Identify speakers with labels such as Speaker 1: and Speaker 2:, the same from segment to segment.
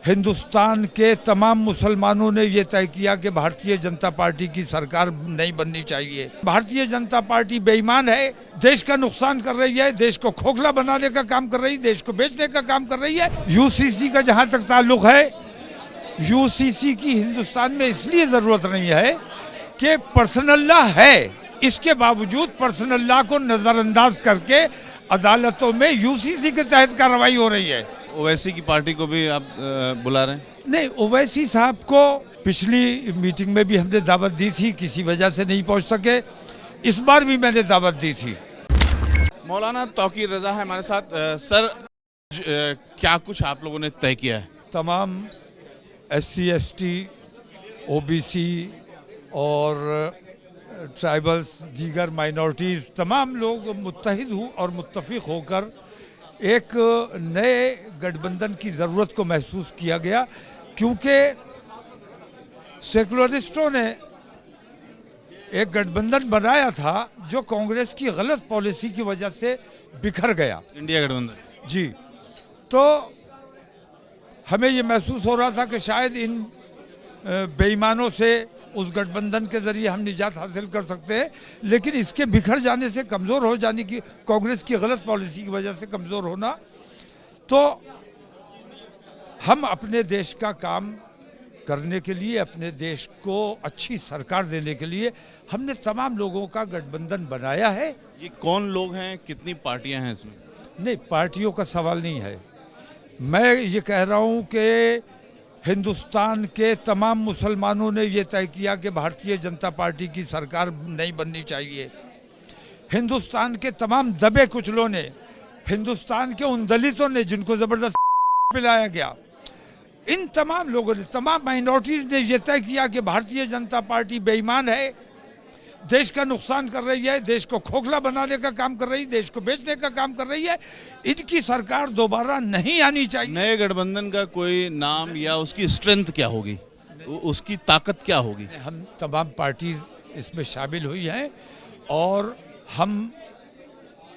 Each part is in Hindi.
Speaker 1: हिंदुस्तान के तमाम मुसलमानों ने ये तय किया कि भारतीय जनता पार्टी की सरकार नहीं बननी चाहिए। भारतीय जनता पार्टी बेईमान है, देश का नुकसान कर रही है, देश को खोखला बनाने का काम कर रही है, देश को बेचने का काम कर रही है। यूसीसी का जहां तक ताल्लुक है, यूसीसी की हिंदुस्तान में इसलिए जरूरत नहीं है कि पर्सनल लॉ है, इसके बावजूद पर्सनल लॉ को नजरअंदाज करके अदालतों में यूसीसी के तहत कार्रवाई हो रही है।
Speaker 2: ओवैसी की पार्टी को भी आप बुला रहे हैं?
Speaker 1: नहीं, ओवैसी साहब को पिछली मीटिंग में भी हमने दावत दी थी, किसी वजह से नहीं पहुंच सके। इस बार भी मैंने दावत दी थी।
Speaker 2: मौलाना तौकीर रजा है हमारे साथ। सर, क्या कुछ आप लोगों ने तय किया है?
Speaker 1: तमाम SC ST OBC और ट्राइबल्स, दीगर माइनॉरिटीज़, तमाम लोग मुत्तहिद और मुत्तफिक होकर एक नए गठबंधन की ज़रूरत को महसूस किया गया, क्योंकि सेकुलरिस्टों ने एक गठबंधन बनाया था जो कांग्रेस की गलत पॉलिसी की वजह से बिखर गया,
Speaker 2: इंडिया गठबंधन
Speaker 1: जी। तो हमें ये महसूस हो रहा था कि शायद इन बेईमानों से उस गठबंधन के जरिए हम निजात हासिल कर सकते हैं, लेकिन इसके बिखर जाने से, कमज़ोर हो जाने की, कांग्रेस की गलत पॉलिसी की वजह से कमज़ोर होना, तो हम अपने देश का काम करने के लिए, अपने देश को अच्छी सरकार देने के लिए हमने तमाम लोगों का गठबंधन बनाया है।
Speaker 2: ये कौन लोग हैं, कितनी पार्टियां हैं इसमें?
Speaker 1: नहीं, पार्टियों का सवाल नहीं है। मैं ये कह रहा हूँ कि हिंदुस्तान के तमाम मुसलमानों ने ये तय किया कि भारतीय जनता पार्टी की सरकार नहीं बननी चाहिए। हिंदुस्तान के तमाम दबे कुचलों ने, हिंदुस्तान के उन दलितों ने जिनको ज़बरदस्त पिलाया गया, इन तमाम लोगों ने, तमाम माइनॉरिटीज़ ने ये तय किया कि भारतीय जनता पार्टी बेईमान है, देश का नुकसान कर रही है, देश को खोखला बनाने का काम कर रही है, देश को बेचने का काम कर रही है। इनकी सरकार दोबारा नहीं आनी चाहिए।
Speaker 2: नए गठबंधन का कोई नाम या उसकी स्ट्रेंथ क्या होगी, उसकी ताकत क्या होगी?
Speaker 1: हम तमाम पार्टी इसमें शामिल हुई हैं और हम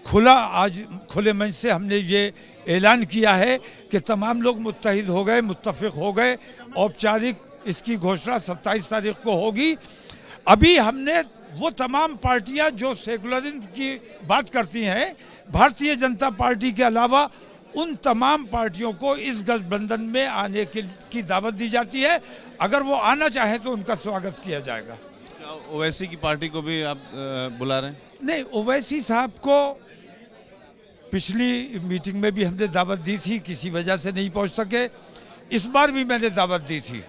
Speaker 1: आज खुले मंच से हमने ये ऐलान किया है कि तमाम लोग मुत्तहिद हो गए, मुत्तफिक हो गए। औपचारिक इसकी घोषणा 27 तारीख को होगी। अभी हमने वो तमाम पार्टियां जो सेकुलरिज्म की बात करती हैं, भारतीय जनता पार्टी के अलावा उन तमाम पार्टियों को इस गठबंधन में आने की दावत दी जाती है। अगर वो आना चाहें तो उनका स्वागत किया जाएगा।
Speaker 2: ओवैसी की पार्टी को भी आप बुला रहे हैं?
Speaker 1: नहीं, ओवैसी साहब को पिछली मीटिंग में भी हमने दावत दी थी, किसी वजह से नहीं पहुंच सके। इस बार भी मैंने दावत दी थी।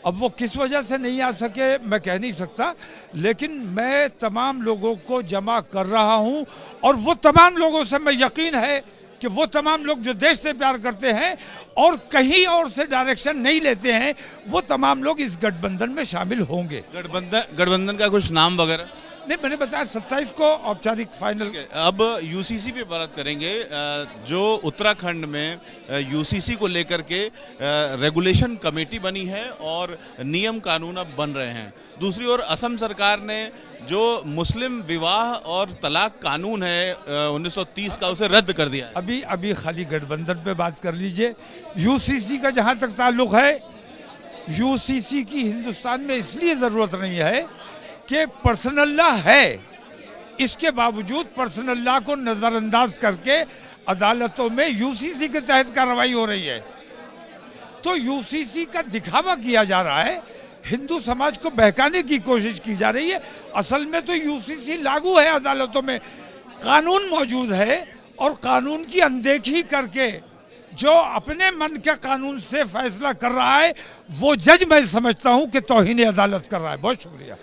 Speaker 1: अब वो किस वजह से नहीं आ सके मैं कह नहीं सकता, लेकिन मैं तमाम लोगों को जमा कर रहा हूं और वो तमाम लोगों से मैं यकीन है कि वो तमाम लोग जो देश से प्यार करते हैं और कहीं और से डायरेक्शन नहीं लेते हैं, वो तमाम लोग इस गठबंधन में शामिल होंगे।
Speaker 2: गठबंधन का कुछ नाम वगैरह?
Speaker 1: नहीं, मैंने बताया 27 को औपचारिक फाइनल।
Speaker 2: अब यूसीसी पे बात करेंगे। जो उत्तराखंड में यूसीसी को लेकर के रेगुलेशन कमेटी बनी है और नियम कानून अब बन रहे हैं। दूसरी ओर असम सरकार ने जो मुस्लिम विवाह और तलाक कानून है 1930 का, उसे रद्द कर दिया है।
Speaker 1: अभी खाली गठबंधन पे बात कर लीजिए। यूसीसी का जहां तक ताल्लुक है, यूसीसी की हिंदुस्तान में इसलिए जरूरत नहीं है कि पर्सनल लॉ है, इसके बावजूद पर्सनल लॉ को नजरअंदाज करके अदालतों में यूसीसी के तहत कार्रवाई हो रही है। तो यूसीसी का दिखावा किया जा रहा है, हिंदू समाज को बहकाने की कोशिश की जा रही है। असल में तो यूसीसी लागू है, अदालतों में कानून मौजूद है और कानून की अनदेखी करके जो अपने मन के कानून से फैसला कर रहा है, वो जज मैं समझता हूं कि तौहीन अदालत कर रहा है। बहुत शुक्रिया।